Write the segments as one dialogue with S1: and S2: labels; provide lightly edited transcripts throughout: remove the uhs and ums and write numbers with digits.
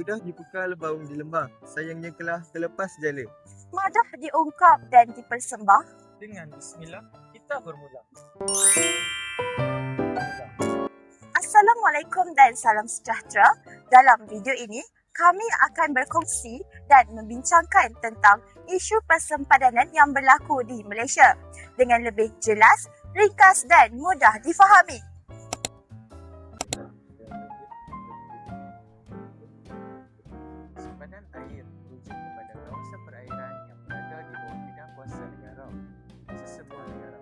S1: Sudah dipukal baung di lembah, sayangnya telah terlepas jala.
S2: Madah diungkap dan dipersembah.
S1: Dengan bismillah, kita bermula.
S2: Assalamualaikum dan salam sejahtera. Dalam video ini, kami akan berkongsi dan membincangkan tentang isu persempadanan yang berlaku di Malaysia dengan lebih jelas, ringkas dan mudah difahami.
S1: Simpanan air merujuk kepada kawasan perairan yang berada di bawah bidang kuasa negara, sesebuah negara.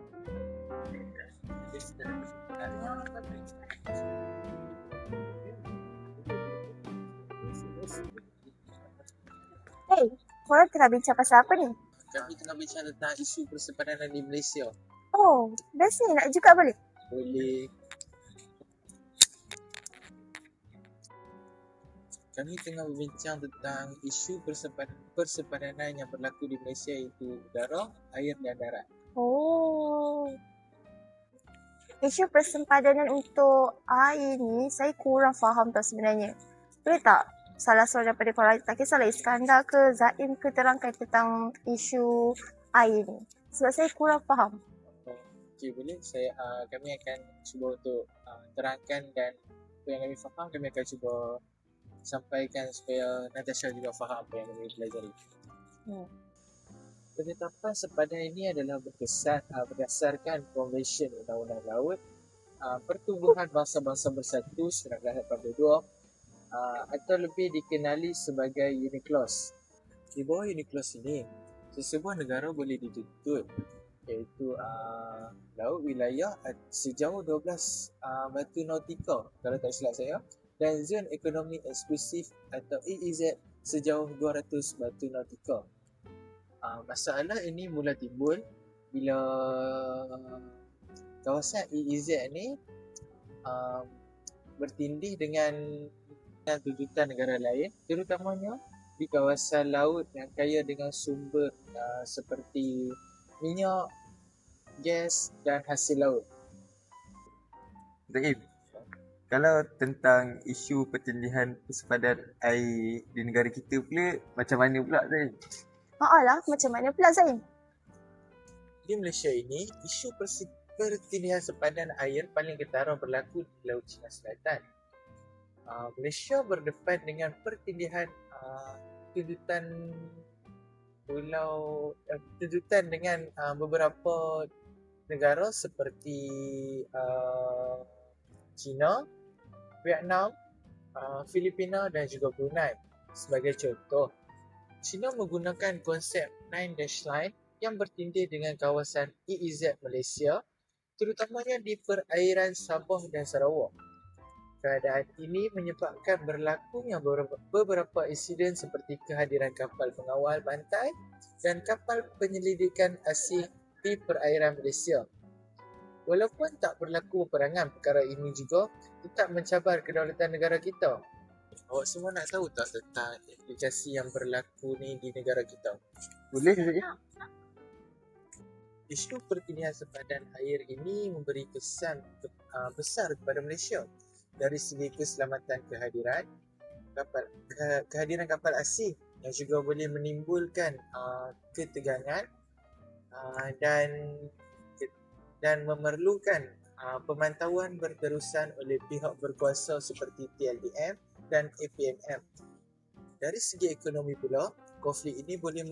S2: Hey, korang tengah bincang pasal apa ni?
S1: Kami tengah bincang tentang isu persempadanan di Malaysia.
S2: Oh, best ni, nak juga boleh?
S1: Boleh. Kami tengah berbincang tentang isu persempadanan yang berlaku di Malaysia, iaitu udara, air dan darat.
S2: Oh. Isu persempadanan untuk air ni saya kurang faham tau sebenarnya. Boleh tak salah seorang daripada korang, tak kisahlah Iskandar ke Zaim ke, terangkan tentang isu air ni? Sebab saya kurang faham.
S1: Okey, boleh. Kami akan cuba untuk terangkan, dan apa yang kami faham kami akan cuba sampaikan supaya Natasha juga faham apa yang kami pelajari. Penetapan sempadan ini adalah berdasarkan Konvensyen Undang-Undang Laut, Pertubuhan Bangsa-Bangsa Bersatu 1982, atau lebih dikenali sebagai UNICLOS. Di bawah UNICLOS ini, sesebuah negara boleh dituntut, iaitu laut wilayah sejauh 12 batu nautika kalau tak silap saya, dan zon ekonomi eksklusif atau EEZ sejauh 200 batu nautika. Masalah ini mula timbul bila kawasan EEZ ni bertindih dengan tuntutan negara lain, terutamanya di kawasan laut yang kaya dengan sumber seperti minyak, gas dan hasil laut.
S3: Zaim, kalau tentang isu pertindihan persempadanan air di negara kita pula, macam mana pula Zaim?
S2: Lah, macam mana pula Zaim?
S1: Di Malaysia ini, isu pertindihan sempadan air paling ketara berlaku di Laut Cina Selatan. Malaysia berdepan dengan pertindihan tuntutan dengan beberapa negara seperti China, Vietnam, Filipina dan juga Brunei. Sebagai contoh, China menggunakan konsep Nine Dash Line yang bertindih dengan kawasan EEZ Malaysia, terutamanya di perairan Sabah dan Sarawak. Keadaan ini menyebabkan berlakunya beberapa insiden seperti kehadiran kapal pengawal pantai dan kapal penyelidikan asing di perairan Malaysia. Walaupun tak berlaku peperangan, perkara ini juga tetap mencabar kedaulatan negara kita. Awak semua nak tahu tak tentang implikasi yang berlaku ni di negara kita?
S3: Boleh saja.
S1: Isu pertindihan sempadan air ini memberi kesan besar kepada Malaysia dari segi keselamatan kehadiran kapal asing yang juga boleh menimbulkan ketegangan dan memerlukan pemantauan berterusan oleh pihak berkuasa seperti PLDM dan APMM. Dari segi ekonomi pula, konflik ini boleh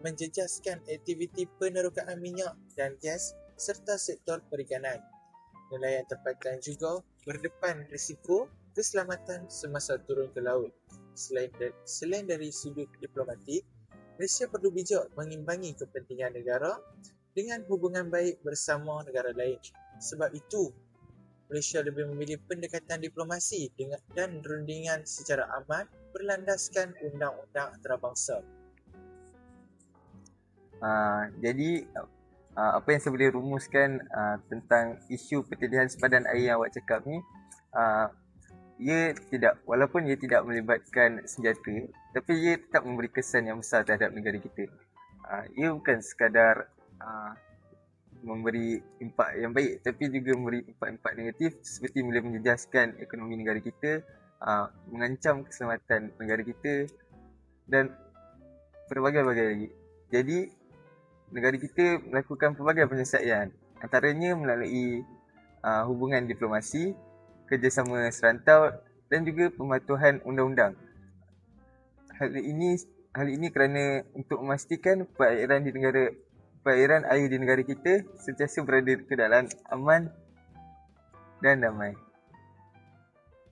S1: menjejaskan aktiviti penerokaan minyak dan gas serta sektor perikanan. Nelayan tempatan juga berdepan risiko keselamatan semasa turun ke laut. Selain dari sudut diplomatik, Malaysia perlu bijak mengimbangi kepentingan negara dengan hubungan baik bersama negara lain. Sebab itu, Malaysia lebih memilih pendekatan diplomasi dan rundingan secara aman berlandaskan undang-undang antarabangsa.
S3: Jadi apa yang saya boleh rumuskan tentang isu pertindihan sempadan air yang awak cakap ni, walaupun ia tidak melibatkan senjata, tapi ia tetap memberi kesan yang besar terhadap negara kita. Ia bukan sekadar memberi impak yang baik, tapi juga memberi impak-impak negatif seperti boleh menjejaskan ekonomi negara kita mengancam keselamatan negara kita dan berbagai-bagai lagi. Jadi negara kita melakukan pelbagai penyelesaian, antaranya melalui hubungan diplomasi, kerjasama serantau dan juga pematuhan undang-undang. Hal ini kerana untuk memastikan perairan air di negara kita sentiasa berada ke dalam aman dan damai.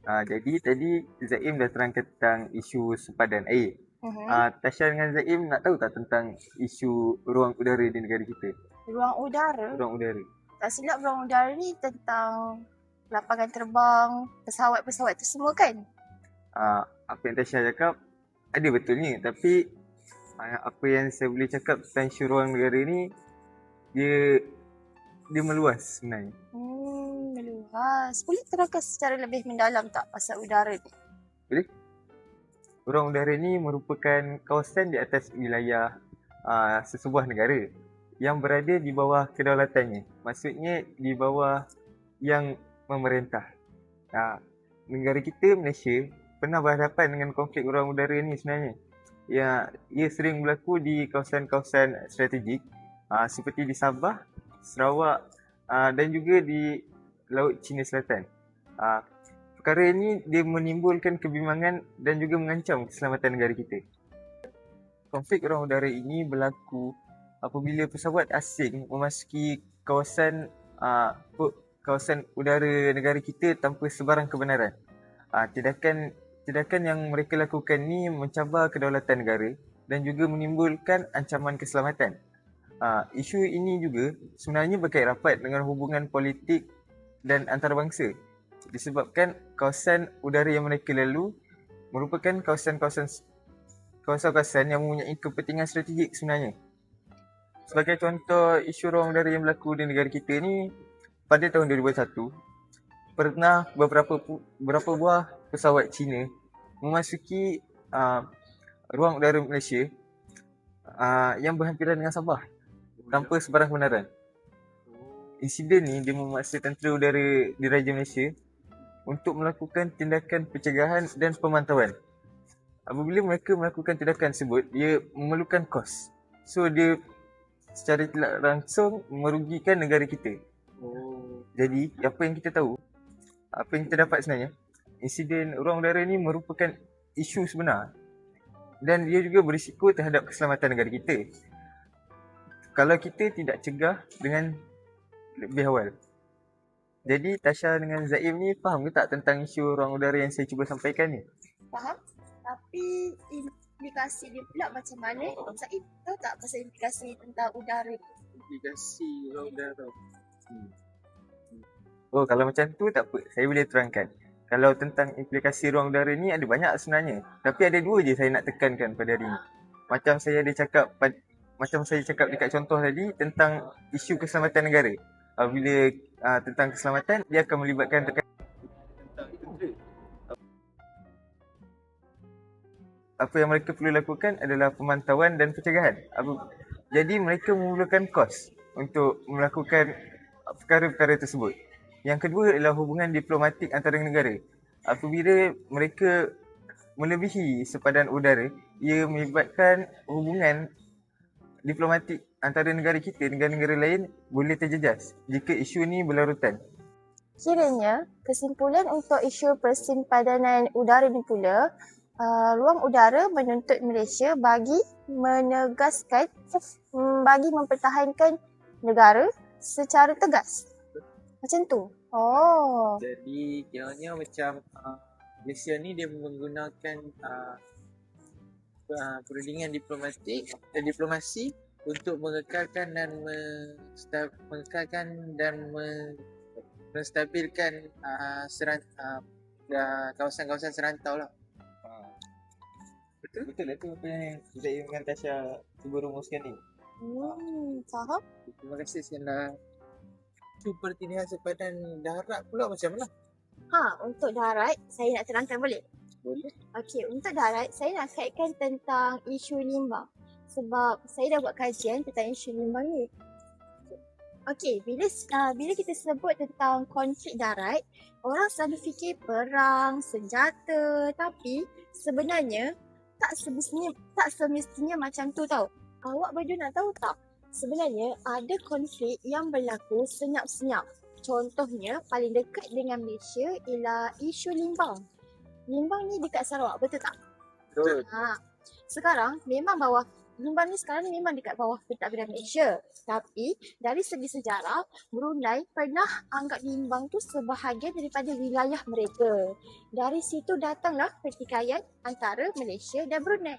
S3: Jadi tadi Zaim dah terangkan tentang isu sempadan air. Tasha dengan Zaim nak tahu tak tentang isu ruang udara di negara kita?
S2: Ruang udara?
S3: Ruang udara.
S2: Tak silap ruang udara ni tentang lapangan terbang, pesawat-pesawat tu semua kan?
S3: Apa yang Tasha cakap ada betulnya, tapi apa yang saya boleh cakap tentang isu ruang negara ni, dia meluas sebenarnya.
S2: Meluas. Boleh terangkan secara lebih mendalam tak pasal udara ni?
S3: Boleh. Ruang udara ni merupakan kawasan di atas wilayah sesebuah negara yang berada di bawah kedaulatannya. Maksudnya di bawah yang memerintah. Negara kita, Malaysia, pernah berhadapan dengan konflik ruang udara ni sebenarnya. Ia sering berlaku di kawasan-kawasan strategik seperti di Sabah, Sarawak dan juga di Laut Cina Selatan. Perkara ini dia menimbulkan kebimbangan dan juga mengancam keselamatan negara kita. Konflik ruang udara ini berlaku apabila pesawat asing memasuki kawasan udara negara kita tanpa sebarang kebenaran. Tindakan yang mereka lakukan ni mencabar kedaulatan negara dan juga menimbulkan ancaman keselamatan. Isu ini juga sebenarnya berkait rapat dengan hubungan politik dan antarabangsa, disebabkan kawasan udara yang mereka lalu merupakan kawasan-kawasan yang mempunyai kepentingan strategik sebenarnya. Sebagai contoh isu ruang udara yang berlaku di negara kita ni, pada tahun 2021 pernah beberapa buah pesawat Cina memasuki ruang udara Malaysia yang berhampiran dengan Sabah tanpa sebarang kebenaran. Insiden ni dia memaksa tentera udara di Raja Malaysia untuk melakukan tindakan pencegahan dan pemantauan. Apabila mereka melakukan tindakan tersebut, dia memerlukan kos. So dia secara tidak langsung merugikan negara kita. Jadi apa yang kita tahu, apa yang kita dapat sebenarnya, insiden ruang udara ni merupakan isu sebenar dan dia juga berisiko terhadap keselamatan negara kita kalau kita tidak cegah dengan lebih awal. Jadi Tasha dengan Zaim ni faham ke tak tentang isu ruang udara yang saya cuba sampaikan ni?
S2: Faham. Tapi implikasi dia pula macam mana? Zaim tahu tak pasal implikasi tentang udara ni?
S1: Implikasi ruang udara.
S3: Oh, kalau macam tu tak apa, saya boleh terangkan. Kalau tentang implikasi ruang udara ni ada banyak sebenarnya. Tapi ada dua je saya nak tekankan pada hari ni. Macam saya cakap dekat contoh tadi tentang isu keselamatan negara. Bila tentang keselamatan, dia akan melibatkan tentang tentera. Apa yang mereka perlu lakukan adalah pemantauan dan pencegahan. Jadi mereka memerlukan kos untuk melakukan perkara-perkara tersebut. Yang kedua adalah hubungan diplomatik antara negara. Apabila mereka melebihi sepadan udara, ia melibatkan hubungan diplomatik antara negara kita dengan negara lain boleh terjejas jika isu ni berlarutan.
S2: Kiranya, kesimpulan untuk isu persimpadanan udara ni pula, ruang udara menuntut Malaysia bagi mempertahankan negara secara tegas. Macam tu. Oh.
S1: Jadi kiranya macam Malaysia ni dia menggunakan perundingan diplomasi untuk mengekalkan dan menstabilkan kawasan-kawasan serantau lah.
S3: Betul lah tu apa yang Zaim dengan Tasha cuba rumuskan ni.
S2: Faham?
S1: Terima kasih sekali. Pertinian sepadan darat pula macam mana?
S2: Untuk darat, saya nak terangkan boleh?
S1: Boleh.
S2: Okey, untuk darat, saya nak kaitkan tentang isu limbah. Sebab saya dah buat kajian tentang isu limbah ni. Okey, bila kita sebut tentang konflik darat, orang selalu fikir perang, senjata, tapi sebenarnya tak semestinya macam tu tau. Awak berdua nak tahu tak? Sebenarnya ada konflik yang berlaku senyap-senyap. Contohnya paling dekat dengan Malaysia ialah isu Limbang. Limbang ni dekat Sarawak, betul tak?
S1: Betul.
S2: Sekarang Limbang ni sekarang ni memang dekat bawah pentadbiran Malaysia. Tapi dari segi sejarah, Brunei pernah anggap Limbang tu sebahagian daripada wilayah mereka. Dari situ datanglah pertikaian antara Malaysia dan Brunei.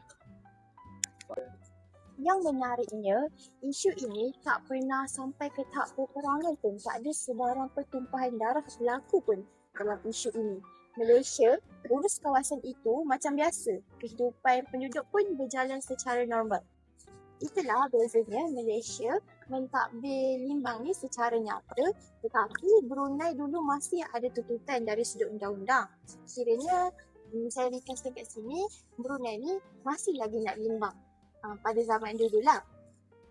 S2: Yang menariknya, isu ini tak pernah sampai ke tahap peperangan pun. Tak ada sebarang pertumpahan darah berlaku pun dalam isu ini. Malaysia urus kawasan itu macam biasa. Kehidupan penduduk pun berjalan secara normal. Itulah bezanya Malaysia mentadbir Limbang ni secara nyata, tetapi Brunei dulu masih ada tuntutan dari sudut undang-undang. Kiranya saya ringkaskan kat sini, Brunei ni masih lagi nak Limbang pada zaman dulu lah.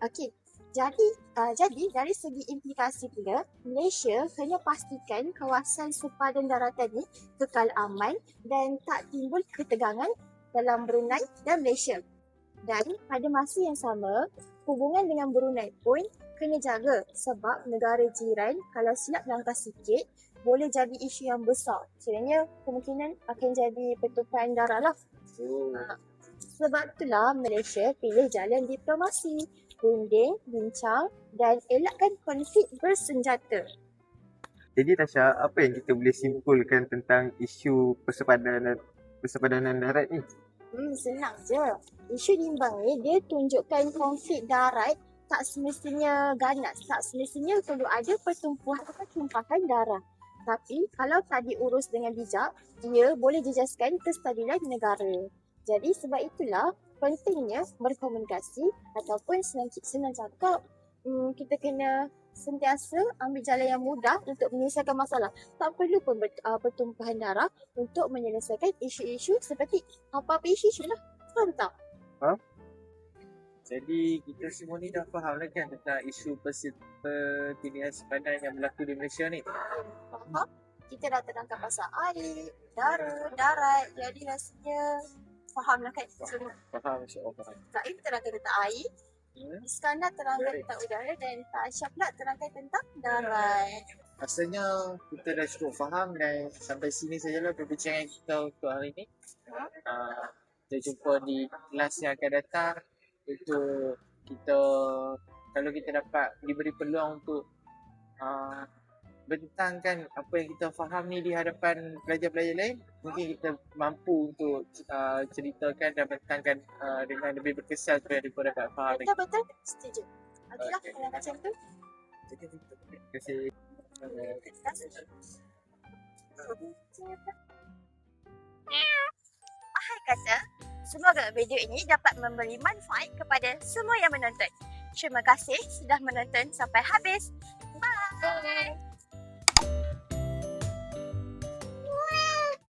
S2: Okey. Jadi dari segi implikasi pula, Malaysia kena pastikan kawasan sepadan daratan ni kekal aman dan tak timbul ketegangan dalam Brunei dan Malaysia. Dan pada masa yang sama, hubungan dengan Brunei pun kena jaga sebab negara jiran kalau silap langkah sikit boleh jadi isu yang besar. Kiranya kemungkinan akan jadi pertumpahan darah lah. Sebab itulah Malaysia pilih jalan diplomasi, runding, bincang dan elakkan konflik bersenjata.
S3: Jadi Tasha, apa yang kita boleh simpulkan tentang isu persepadanan darat ni?
S2: Senang je. Isu Limbang ni dia tunjukkan konflik darat tak semestinya ganas, tak semestinya perlu ada pertumpahan darah. Tapi kalau tak diurus dengan bijak, ia boleh jejaskan kestabilan negara. Jadi sebab itulah pentingnya berkomunikasi ataupun senang cakap, kita kena sentiasa ambil jalan yang mudah untuk menyelesaikan masalah. Tak perlu pun pertumpahan darah untuk menyelesaikan isu-isu seperti apa-apa isu lah. Faham tak?
S1: Jadi kita semua ni dah faham lah kan tentang isu pertindaian sepadan yang berlaku di Malaysia ni.
S2: Faham? Kita dah terangkan pasal air, udara, darat. Jadi rasanya faham lah kan semua.
S1: Faham, insyaAllah faham.
S2: Zaim terangkan tentang air, Iskandar terangkan tentang udara dan Pak Aisyah pula terangkan tentang darat.
S1: Rasanya kita dah cukup faham dan sampai sini sajalah perbincangan kita untuk hari ini. Kita jumpa di kelas yang akan datang untuk kita, kalau kita dapat diberi peluang untuk bentangkan apa yang kita faham ni di hadapan pelajar-pelajar lain, mungkin kita mampu untuk ceritakan dan bentangkan dengan lebih berkesan supaya mereka dapat faham.
S2: Betul-betul setuju. Okeylah kalau macam tu.
S3: Terima kasih.
S2: Akhir kata, semoga video ini dapat memberi manfaat kepada semua yang menonton. Terima kasih sudah menonton sampai habis. Bye!